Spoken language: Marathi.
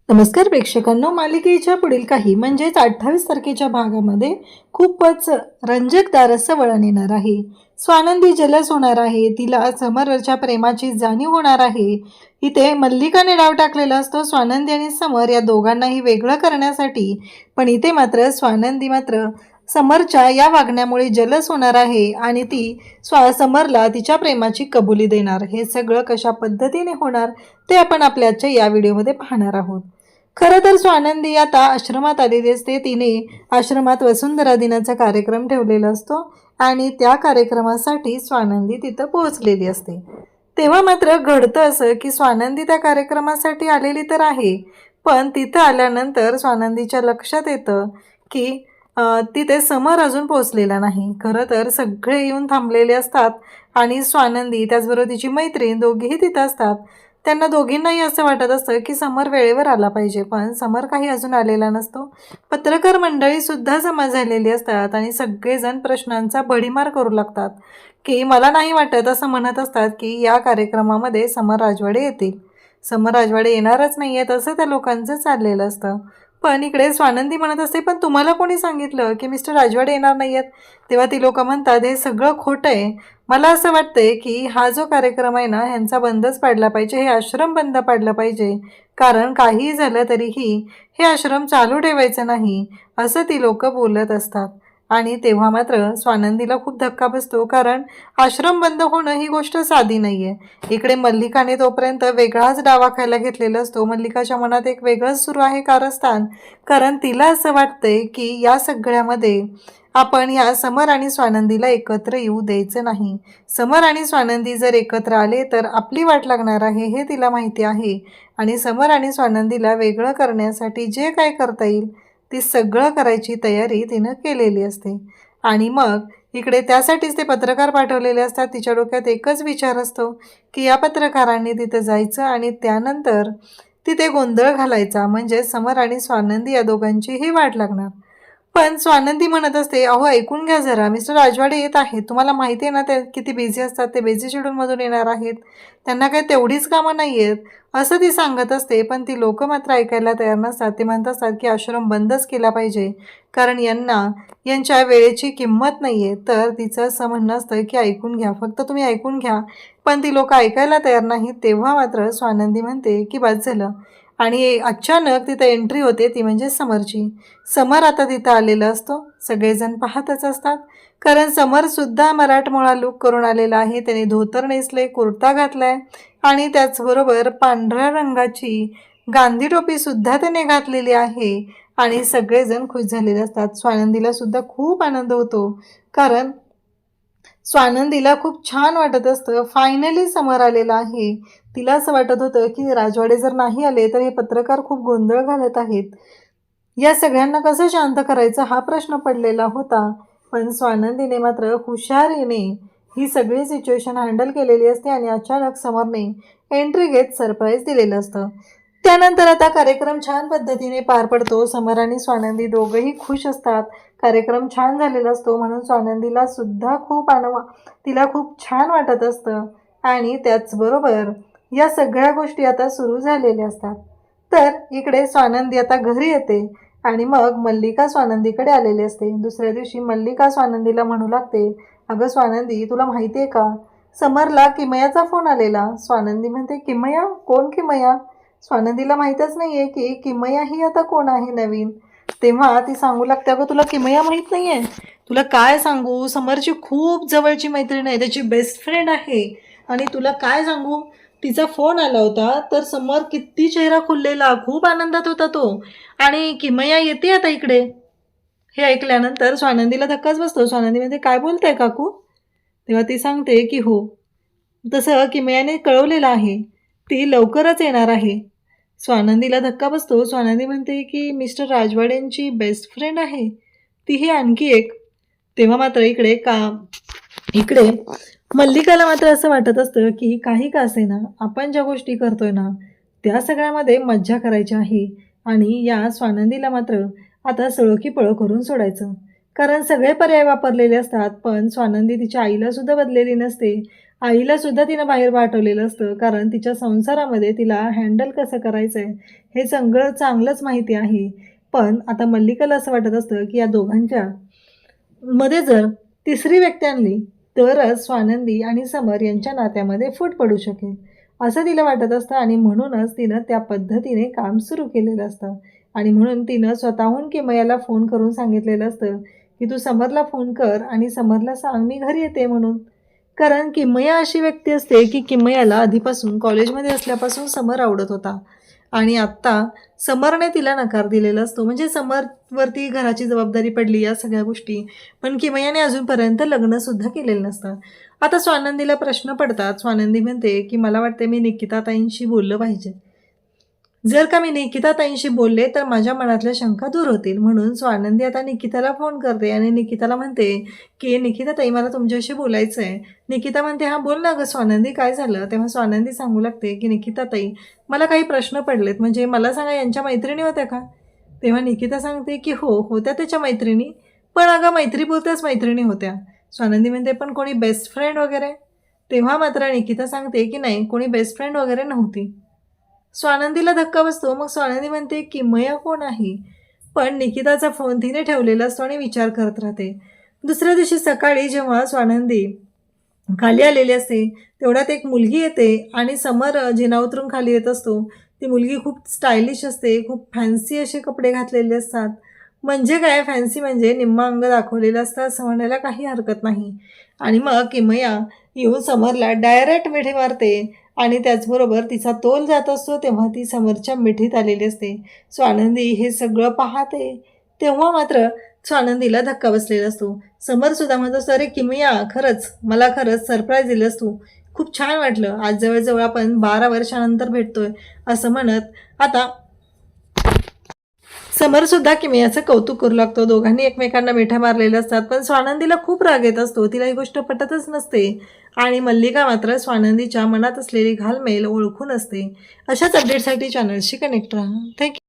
नमस्कार प्रेक्षकांनो, मालिकेच्या पुढील काही म्हणजेच 28 तारखेच्या भागामध्ये खूपच रंजकदार असं वळण येणार आहे. स्वानंदी जलस होणार आहे, तिला समरच्या प्रेमाची जाणीव होणार आहे. इथे मल्लिकाने डाव टाकलेला असतो स्वानंदी आणि समर या दोघांनाही वेगळं करण्यासाठी, पण इथे मात्र स्वानंदी मात्र समरच्या या वागण्यामुळे जलस होणार आहे आणि ती समरला तिच्या प्रेमाची कबुली देणार. हे सगळं कशा पद्धतीने होणार ते आपण आपल्याच्या या व्हिडिओमध्ये पाहणार आहोत. खरं तर स्वानंदी आता आश्रमात आलेली असते. तिने आश्रमात वसुंधरा दिनाचा कार्यक्रम ठेवलेला असतो आणि त्या कार्यक्रमासाठी स्वानंदी तिथं पोहोचलेली असते. तेव्हा मात्र घडतं असं की स्वानंदी त्या कार्यक्रमासाठी आलेली तर आहे, पण तिथं आल्यानंतर स्वानंदीच्या लक्षात येतं की तिथे समर अजून पोहोचलेला नाही. खरं तर सगळे येऊन थांबलेले असतात आणि स्वानंदी त्याचबरोबर तिची मैत्रीण दोघीही तिथं असतात. त्यांना दोघींनाही असं वाटत असतं की समर वेळेवर आला पाहिजे, पण समर काही अजून आलेला नसतो. पत्रकार मंडळीसुद्धा जमा झालेली असतात आणि सगळेजण प्रश्नांचा भडीमार करू लागतात की मला नाही वाटत, असं म्हणत असतात की या कार्यक्रमामध्ये समर राजवाडे येतील. समर राजवाडे येणारच नाही आहेत असं त्या लोकांचं चाललेलं असतं. पण इकडे स्वानंदी म्हणत असते, पण तुम्हाला कोणी सांगितलं की मिस्टर राजवाडे येणार नाही आहेत? तेव्हा ती लोक म्हणतात, हे सगळं खोटं आहे. मला असं वाटतंय की हा जो कार्यक्रम आहे ना, ह्यांचा बंदच पाडला पाहिजे, हे आश्रम बंद पाडलं पाहिजे, कारण काहीही झालं तरीही हे आश्रम चालू ठेवायचं नाही, असं ती लोक बोलत असतात. आणि तेव्हा मात्र स्वानंदीला खूप धक्का बसतो, कारण आश्रम बंद होणं ही गोष्ट साधी नाही आहे. इकडे मल्लिकाने तोपर्यंत वेगळाच डावा खायला घेतलेला असतो. मल्लिकाच्या मनात एक वेगळंच सुरू आहे कारस्थान, कारण तिला असं वाटतंय की या सगळ्यामध्ये आपण ह्या समर आणि स्वानंदीला एकत्र येऊ द्यायचं नाही. समर आणि स्वानंदी जर एकत्र आले तर आपली वाट लागणार आहे हे तिला माहिती आहे आणि समर आणि स्वानंदीला वेगळं करण्यासाठी जे काय करता येईल ती सगळं करायची तयारी तिनं केलेली असते. आणि मग इकडे त्यासाठीच ते पत्रकार पाठवलेले असतात. तिच्या डोक्यात एकच विचार असतो की या पत्रकारांनी तिथं जायचं आणि त्यानंतर तिथे गोंधळ घालायचा, म्हणजे समर आणि स्वानंदी या दोघांचीही वाट लागणार. पण स्वानंदी म्हणत असते, अहो ऐकून घ्या जरा, मिस्टर राजवाडे येत आहेत, तुम्हाला माहिती आहे ना ते किती बिझी असतात, ते बिझी शेड्यूलमधून येणार आहेत, त्यांना काही तेवढीच कामं नाही आहेत, असं ती सांगत असते. पण ती लोक मात्र ऐकायला तयार नसतात. ते म्हणत असतात की आश्रम बंदच केला पाहिजे, कारण यांच्या वेळेची किंमत नाही आहे. तर तिचं असं म्हणणं असतं की ऐकून घ्या, फक्त तुम्ही ऐकून घ्या. पण ती लोक ऐकायला तयार नाहीत. तेव्हा मात्र स्वानंदी म्हणते की बस झालं, आणि अचानक तिथं एंट्री होते, ती म्हणजे समरची. समर आता तिथं आलेला असतो. सगळेजण पाहतच असतात, कारण समरसुद्धा मराठमोळा लुक करून आलेला आहे. त्याने धोतर नेसले, कुर्ता घातलाय आणि त्याचबरोबर पांढऱ्या रंगाची गांधी टोपीसुद्धा त्याने घातलेली आहे आणि सगळेजण खुश झालेले असतात. स्वानंदीला सुद्धा खूप आनंद होतो, कारण स्वानंदीला खूप छान वाटत असतं, फायनली समर आलेला आहे. तिला असं वाटत होतं की राजवाडे जर नाही आले तर हे पत्रकार खूप गोंधळ घालत आहेत, या सगळ्यांना कसं शांत करायचं हा प्रश्न पडलेला होता. पण स्वानंदीने मात्र हुशारीने ही सगळी सिच्युएशन हँडल केलेली असते आणि अचानक समरने एंट्री घेत सरप्राईज दिलेलं असतं. त्यानंतर आता कार्यक्रम छान पद्धतीने पार पडतो. समर आणि स्वानंदी दोघंही खुश असतात. कार्यक्रम छान झालेला असतो म्हणून स्वानंदीला सुद्धा तिला खूप छान वाटत असतं आणि त्याचबरोबर या सगळ्या गोष्टी आता सुरू झालेल्या असतात. तर इकडे स्वानंदी आता घरी येते आणि मग मल्लिका स्वानंदीकडे आलेली असते. दुसऱ्या दिवशी मल्लिका स्वानंदीला म्हणू लागते, अगं स्वानंदी, तुला माहिती आहे का, समरला किमयाचा फोन आलेला. स्वानंदी म्हणते, किमया? कोण किमया? स्वानंदीला माहीतच नाही आहे की किमया ही आता कोण आहे नवीन. तेव्हा ती सांगू लागते, अगं तुला किमया माहीत नाही आहे? तुला काय सांगू, समरची खूप जवळची मैत्रीण आहे, त्याची बेस्ट फ्रेंड आहे. आणि तुला काय सांगू, तिचा फोन आला होता तर समर किती चेहरा खुललेला, खूप आनंदात होता तो, आणि किमया येते आता इकडे. हे ऐकल्यानंतर स्वानंदीला धक्काच बसतो. स्वानंदी म्हणते, काय बोलताय काकू? तेव्हा ती सांगते की हो, तसं किमयाने कळवलेलं आहे, ती लवकरच येणार आहे. स्वानंदीला धक्का बसतो. स्वानंदी म्हणते की मिस्टर राजवाडेंची बेस्ट फ्रेंड आहे, तीही आणखी एक. तेव्हा मात्र इकडे मल्लिकाला मात्र असं वाटत असतं की काही का असेना, आपण ज्या गोष्टी करतोय ना त्या सगळ्यामध्ये मज्जा करायची आहे आणि या स्वानंदीला मात्र आता सळो की पळो करून सोडायचं, कारण सगळे पर्याय वापरलेले असतात. पण स्वानंदी तिच्या आईला सुद्धा बदलेली नसते आईला सुद्धा तिनं बाहेर पाठवलेलं असतं, कारण तिच्या संसारामध्ये तिला हँडल कसं करायचं आहे हे सगळं चांगलंच माहिती आहे. पण आता मल्लिकाला असं वाटत असतं की या दोघांच्या मध्ये जर तिसरी व्यक्ती आणली तरच स्वानंदी आणि समर यांच्या नात्यामध्ये फूट पडू शकेल, असं तिला वाटत असतं. आणि म्हणूनच तिनं त्या पद्धतीने काम सुरू केलेलं असतं. आणि म्हणून तिनं स्वतःहून किमयाला फोन करून सांगितलेलं असतं की तू समरला फोन कर आणि समरला सांग मी घरी येते म्हणून. कारण किमया अशी व्यक्ती असते की किमयाला आधीपासून कॉलेजमध्ये असल्यापासून समर आवडत होता. आणि आत्ता समरने तिला नकार दिलेला असतो, म्हणजे समरवरती घराची जबाबदारी पडली या सगळ्या गोष्टी. पण किमयाने अजूनपर्यंत लग्नसुद्धा केलेलं नसतं. आता स्वानंदीला प्रश्न पडतात. स्वानंदी म्हणते की मला वाटते मी निकिताताईंशी बोललं पाहिजे. जर का मी निकिताताईंशी बोलले तर माझ्या मनातल्या शंका दूर होतील. म्हणून स्वानंदी आता निकिताला फोन करते आणि निकिताला म्हणते की निकिताताई मला तुमच्याशी बोलायचं आहे. निकिता म्हणते हां बोल ना गं स्वानंदी, काय झालं? तेव्हा स्वानंदी सांगू लागते की निकिताताई मला काही प्रश्न पडलेत, म्हणजे मला सांगा यांच्या मैत्रिणी होत्या का? तेव्हा निकिता सांगते की हो होत्या त्याच्या मैत्रिणी, पण अगं मैत्रीपुरत्याच मैत्रिणी होत्या. स्वानंदी म्हणते पण कोणी बेस्ट फ्रेंड वगैरे? तेव्हा मात्र निकिता सांगते की नाही कोणी बेस्ट फ्रेंड वगैरे नव्हती. स्वानंदीला धक्का बसतो. मग स्वानंदी म्हणते किमया कोण आहे? पण निकिताचा फोन तिने ठेवलेला असतो आणि विचार करत राहते. दुसऱ्या दिवशी सकाळी जेव्हा स्वानंदी खाली आलेली असते तेवढ्यात एक मुलगी येते आणि समर जिना उतरून खाली येत असतो. ती मुलगी खूप स्टायलिश असते, खूप फॅन्सी असे कपडे घातलेले असतात. म्हणजे काय फॅन्सी म्हणजे निम्म अंग दाखवलेलं असतं असं म्हणायला काही हरकत नाही. आणि मग किमया येऊन समरला डायरेक्ट मिठी मारते आणि त्याचबरोबर तिचा तोल जात असतो तेव्हा ती समरच्या मिठीत आलेली असते. स्वानंदी हे सगळं पाहते तेव्हा मात्र स्वानंदीला धक्का बसलेला असतो. समरसुद्धा म्हणत असतो अरे किमया खरंच मला खरंच सरप्राईज दिलंस तू, खूप छान वाटलं, आज जवळजवळ आपण 12 वर्षानंतर भेटतोय असं म्हणत आता समरसुद्धा किमयाचं कौतुक करू लागतो. दोघांनी एकमेकांना मिठ्या मारलेल्या असतात. पण स्वानंदीला खूप राग येत असतो, तिला ही गोष्ट पटतच नसते. आणि मल्लिका मात्र स्वानंदीच्या मनात असलेली घालमेल ओळखून असते. अशाच अपडेटसाठी चॅनलशी कनेक्ट राहा. थँक्यू.